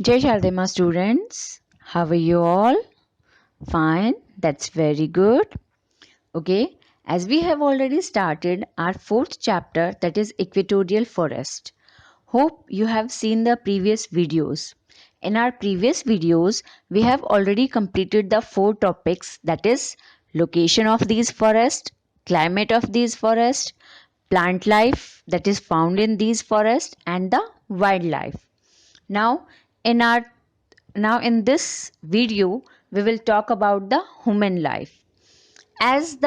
Jai Shardema students, how are you all? Fine, that's very good. Okay, as we have already started our fourth chapter, that is equatorial forest. Hope you have seen the previous videos. In our previous videos, we have already completed the four topics, that is location of these forests, climate of these forests, plant life that is found in these forests, and the wildlife. Now, in our now in this video, we will talk about the human life. As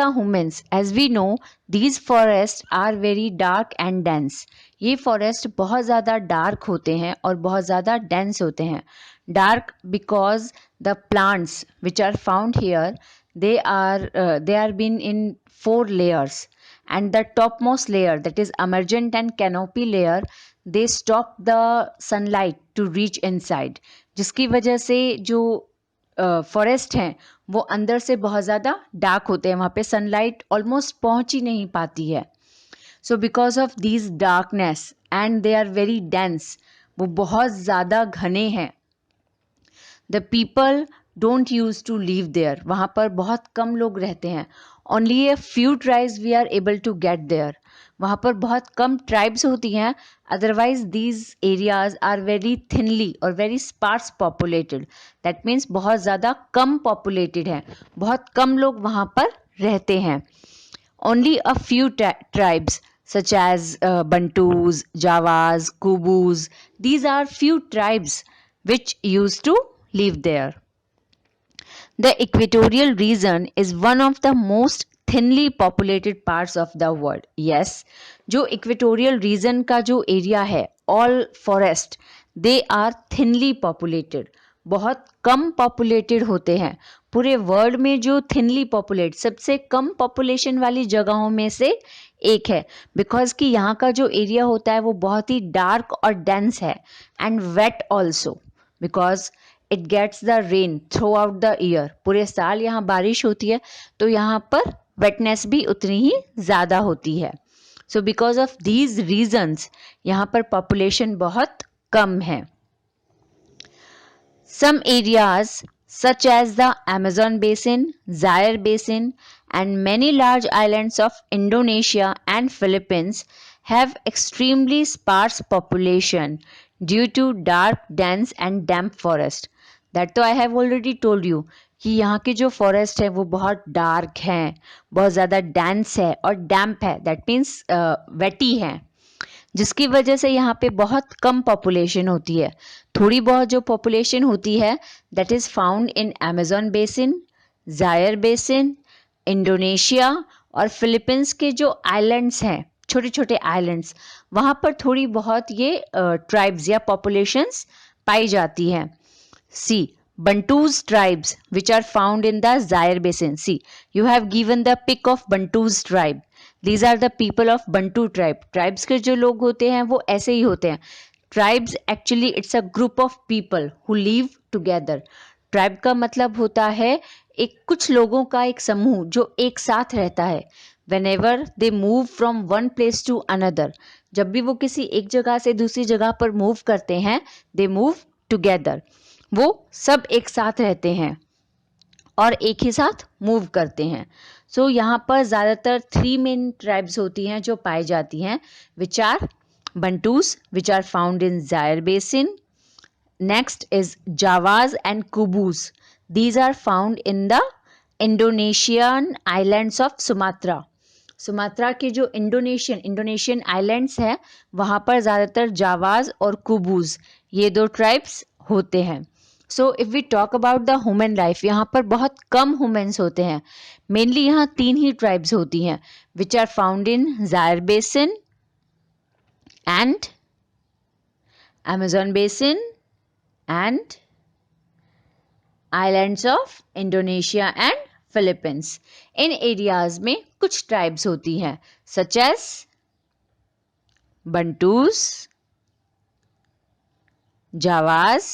we know, these forests are very dark and dense. ये forest बहुत ज़्यादा dark होते हैं और बहुत ज़्यादा dense होते हैं. Dark because the plants which are found here, they are been in 4 layers, and the topmost layer, that is emergent and canopy layer, they stop the sunlight to reach inside, जिसकी वजह से जो forest हैं वो अंदर से बहुत ज़्यादा डार्क होते हैं, वहाँ पे सनलाइट ऑलमोस्ट पहुँच ही नहीं पाती है. So because of these darkness and they are very dense, वो बहुत ज़्यादा घने हैं. The people don't use to live there, वहाँ पर बहुत कम लोग रहते हैं. Only a few tribes we are able to get there, वहाँ पर बहुत कम ट्राइब्स होती हैं. Otherwise these areas are very thinly और very sparse populated. That means बहुत ज़्यादा कम पॉपुलेटेड हैं, बहुत कम लोग वहाँ पर रहते हैं. Only a few tribes such as Bantus, Javas, Kubus, these are few tribes which used to live there. The equatorial region is one of the most thinly populated parts of the world. Yes, जो equatorial region का जो area है, all forest, they are thinly populated. बहुत कम populated होते हैं. पूरे world में जो थिनली पॉपुलेट, सबसे कम पॉपुलेशन वाली जगहों में से एक है, बिकॉज कि यहाँ का जो एरिया होता है वो बहुत ही डार्क और डेंस है and wet also, because it gets the rain throughout the year. पूरे साल यहाँ बारिश होती है, तो यहाँ पर वेटनेस भी उतनी ही ज़्यादा होती है. So because of these reasons यहाँ पर पॉपुलेशन बहुत कम है. Some areas such as the Amazon basin, Zaire basin, and many large islands of Indonesia and Philippines have extremely sparse population due to dark, dense and damp forest. That तो I have already told you कि यहाँ के जो forest है वो बहुत dark हैं, बहुत ज़्यादा डेंस है और डैम्प है. दैट मीन्स वेटी है, जिसकी वजह से यहाँ पे बहुत कम पॉपुलेशन होती है. थोड़ी बहुत जो पॉपुलेशन होती है that is found in Amazon basin, Zaire basin, Indonesia और फिलीपींस के जो आइलैंड्स हैं, छोटे छोटे आइलैंड्स, वहाँ पर थोड़ी बहुत ये ट्राइब्स या पॉपुलेशंस पाई जाती हैं. सी Bantus tribes which are found in the Zaire basin. See, you have given the pic of Bantus tribe. These are the people of Bantu tribe. Tribes के जो लोग होते हैं वो ऐसे ही होते हैं. Tribes actually it's a group of people who live together. Tribe का मतलब होता है एक कुछ लोगों का एक समूह जो एक साथ रहता है. Whenever they move from one place to another, जब भी वो किसी एक जगह से दूसरी जगह पर मूव करते हैं, they move together. वो सब एक साथ रहते हैं और एक ही साथ मूव करते हैं. सो यहाँ पर ज़्यादातर 3 मेन ट्राइब्स होती हैं जो पाई जाती हैं, which are Bantus which are found in Zaire basin. Next is Javas and Kubus. These are found in the Indonesian islands of Sumatra. Sumatra के जो इंडोनेशियन आइलैंड्स हैं वहाँ पर ज़्यादातर जावाज और कुबूस ये 2 ट्राइब्स होते हैं. So if we talk about the human life, यहाँ पर बहुत कम ह्यूमन्स होते हैं. मेनली यहाँ 3 ही ट्राइब्स होती हैं which are found in Zaire basin and Amazon basin and islands of Indonesia and Philippines. इन एरियाज में कुछ ट्राइब्स होती हैं such as Bantus, Javas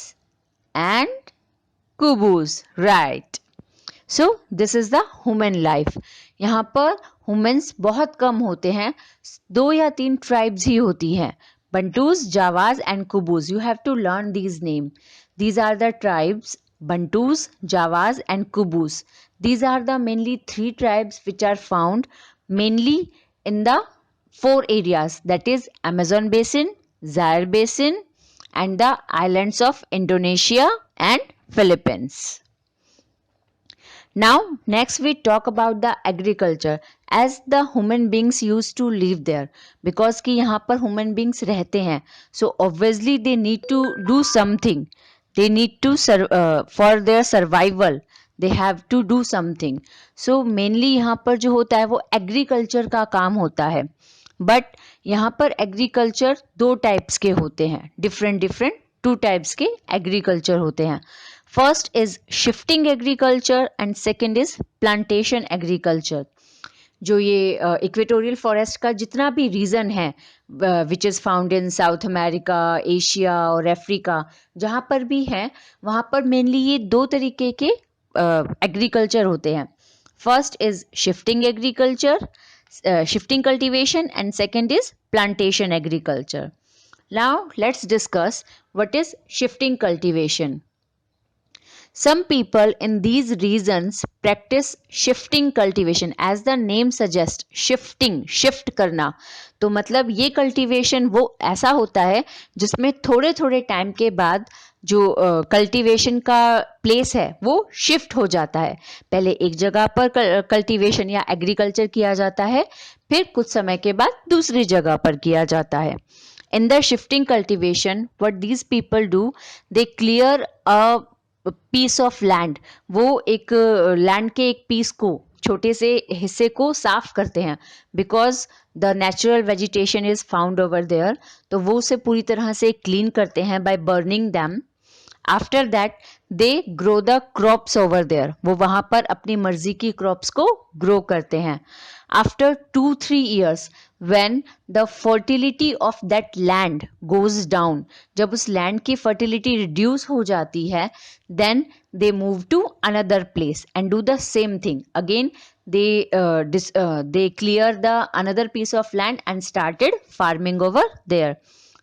and Kubus, right? So this is the human life. यहाँ पर humans बहुत कम होते हैं, 2 या 3 ट्राइब्स ही होती हैं. Bantus, Javas and Kubus. You have to learn these names. These are the tribes Bantus, Javas and Kubus. These are the mainly three tribes which are found mainly in the four areas, that is Amazon basin, Zaire basin and the islands of Indonesia and Philippines. Now, next we talk about the agriculture as the human beings used to live there, because कि यहाँ पर human beings रहते हैं, so obviously they need to do something, they need to for their survival they have to do something. So mainly यहाँ पर जो होता है वो agriculture का काम होता है, but यहाँ पर agriculture दो types के होते हैं, different टू टाइप्स के एग्रीकल्चर होते हैं. First is shifting agriculture and second is plantation agriculture. जो ये इक्वेटोरियल फॉरेस्ट का जितना भी रीजन है which is found in south America, Asia और अफ्रीका, जहाँ पर भी है वहाँ पर मेनली ये दो तरीके के एग्रीकल्चर होते हैं. First is shifting agriculture, shifting cultivation, and second is plantation agriculture. Now let's discuss what is shifting cultivation. Some people in these regions practice shifting cultivation. As the name suggests, shifting, shift करना, तो मतलब ये cultivation वो ऐसा होता है जिसमें थोड़े थोड़े टाइम के बाद जो कल्टीवेशन का प्लेस है वो शिफ्ट हो जाता है. पहले एक जगह पर कल्टीवेशन या एग्रीकल्चर किया जाता है, फिर कुछ समय के बाद दूसरी जगह पर किया जाता है. In the shifting cultivation, what these people do, they clear a piece of land. वो एक लैंड के एक पीस को, छोटे से हिस्से को साफ करते हैं, because the natural vegetation is found over there. तो वो उसे पूरी तरह से क्लीन करते हैं by burning them. After that they grow the crops over there. वो वहाँ पर अपनी मर्जी की क्रॉप्स को ग्रो करते हैं. After 2-3 years, when the fertility of that land goes down, जब उस लैंड की फर्टिलिटी रिड्यूस हो जाती है, then they move to another place and do the same thing again. They clear the another piece of land and started farming over there.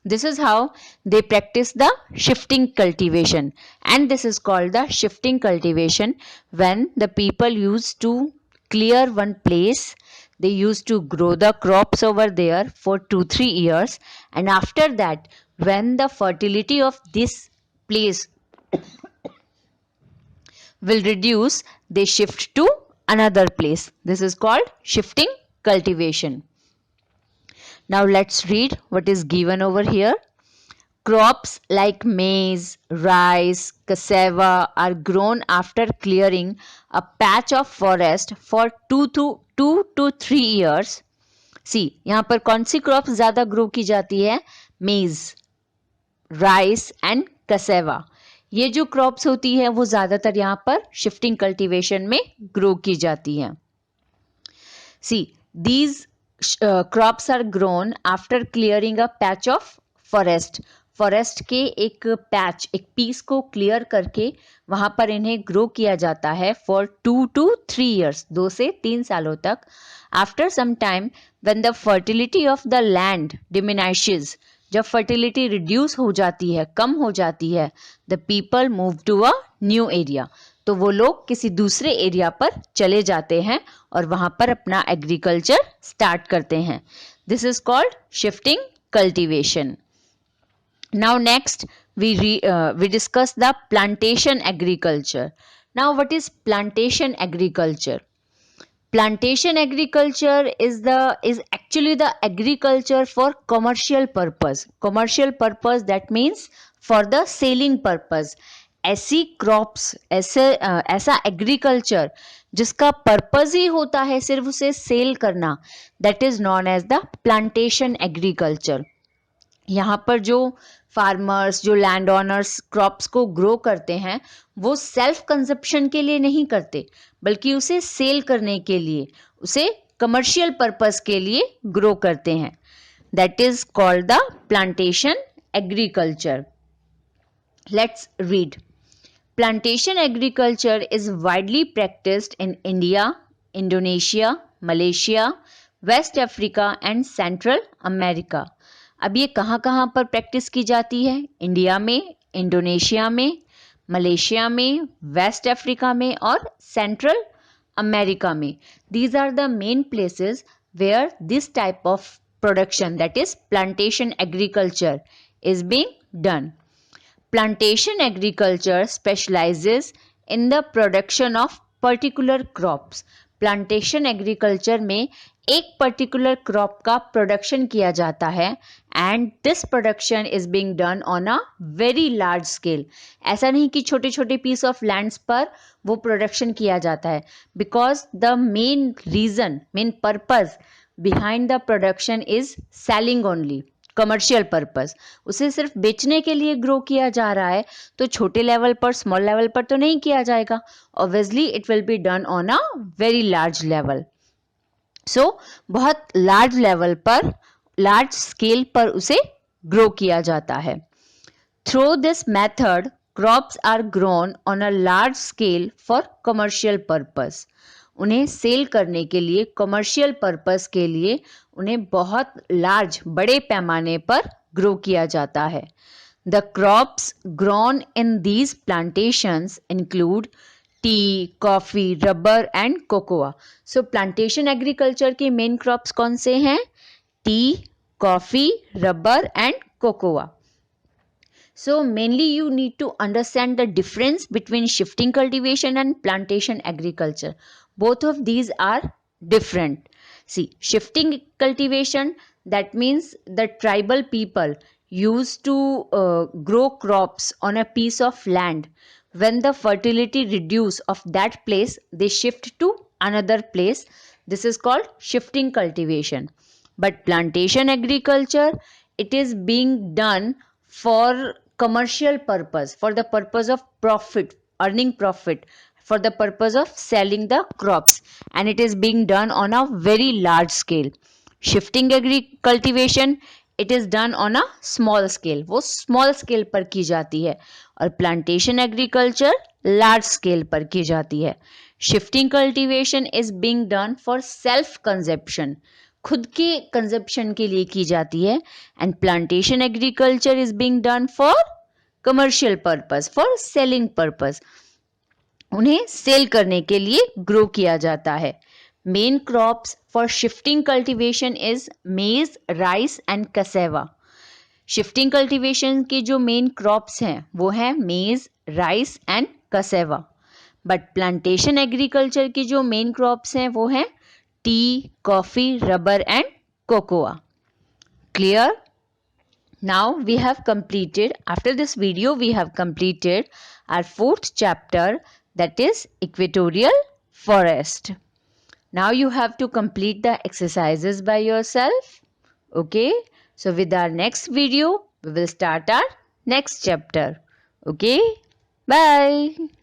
This is how they practice the shifting cultivation, and this is called the shifting cultivation. When the people used to clear one place, they used to grow the crops over there for 2-3 years, and after that when the fertility of this place will reduce, they shift to another place. This is called shifting cultivation. Now let's read what is given over here. Crops like maize, rice, cassava are grown after clearing a patch of forest for 2 to 3 years. See, यहाँ पर कौन सी crop ज़्यादा grow की जाती है? मेज, rice and कसेवा. ये जो क्रॉप्स होती है वो ज़्यादातर यहाँ पर शिफ्टिंग कल्टीवेशन में ग्रो की जाती हैं. See, these crops are grown after clearing a patch of forest. Forest के एक पैच, एक पीस को क्लियर करके वहाँ पर इन्हें ग्रो किया जाता है फॉर 2 to 3 years, 2 से 3 सालों तक. After some time when the fertility of the land diminishes, जब फर्टिलिटी रिड्यूस हो जाती है, कम हो जाती है, the people move to a new area. तो वो लोग किसी दूसरे एरिया पर चले जाते हैं और वहाँ पर अपना एग्रीकल्चर स्टार्ट करते हैं. This is called shifting cultivation. Now next we discuss the plantation agriculture. Now what is plantation agriculture? Plantation agriculture is actually the agriculture for commercial purpose. Commercial purpose, that means for the selling purpose. ऐसी crops, ऐसा agriculture जिसका purpose ही होता है सिर्फ उसे cell करना, that is known as the plantation agriculture. यहाँ पर जो फार्मर्स, जो लैंड ओनर्स क्रॉप्स को ग्रो करते हैं वो सेल्फ कंजप्शन के लिए नहीं करते, बल्कि उसे सेल करने के लिए, उसे कमर्शियल पर्पस के लिए ग्रो करते हैं. That is called the plantation agriculture. Let's read. Plantation agriculture is widely practised in India, Indonesia, Malaysia, West Africa and Central America. अब ये कहाँ कहाँ पर प्रैक्टिस की जाती है? इंडिया में, इंडोनेशिया में, मलेशिया में, वेस्ट अफ्रीका में और सेंट्रल अमेरिका में. These are the main places where this type of production, that is plantation agriculture, is being done. Plantation agriculture specializes in the production of particular crops. Plantation agriculture में एक particular crop का production किया जाता है and this production is being done on a very large scale. ऐसा नहीं कि छोटे छोटे पीस ऑफ लैंड्स पर वो प्रोडक्शन किया जाता है, because the main reason, main purpose behind the production is selling only, commercial purpose. उसे सिर्फ बेचने के लिए ग्रो किया जा रहा है, तो छोटे लेवल पर, स्मॉल लेवल पर तो नहीं किया जाएगा. Obviously it will be done on a very large level. So बहुत लार्ज लेवल पर, लार्ज स्केल पर उसे ग्रो किया जाता है. Through this method crops are grown on a large scale for commercial purpose. उन्हें सेल करने के लिए, कमर्शियल पर्पस के लिए उन्हें बहुत लार्ज, बड़े पैमाने पर ग्रो किया जाता है. The crops grown in these plantations include T, coffee, rubber and cocoa. So plantation agriculture के मेन क्रॉप्स कौन से हैं? T, coffee, rubber and cocoa. So mainly you need to understand the difference between shifting cultivation and plantation agriculture. Both of these are different. See, shifting cultivation, that means the tribal people used to grow crops on a piece of land. When the fertility reduce of that place, they shift to another place. This is called shifting cultivation. But plantation agriculture, it is being done for commercial purpose, for the purpose of profit, earning profit, for the purpose of selling the crops, and it is being done on a very large scale. Shifting cultivation, it is done on a small scale, वो small scale पर की जाती है, और plantation agriculture large scale पर की जाती है. Shifting cultivation is being done for self consumption, खुद के कंजप्शन के लिए की जाती है, and plantation agriculture is being done for commercial purpose, for selling purpose. उन्हें सेल करने के लिए ग्रो किया जाता है. Main crops for shifting cultivation is maize, rice and cassava. Shifting cultivation के जो मेन क्रॉप्स हैं वो हैं maize, rice and cassava. But plantation agriculture की जो मेन क्रॉप्स हैं वो हैं tea, coffee, rubber and cocoa. Clear? Now we have completed, after this video we have completed our 4th chapter, that is equatorial forest. Now you have to complete the exercises by yourself. Okay? So with our next video we will start our next chapter. Okay? Bye.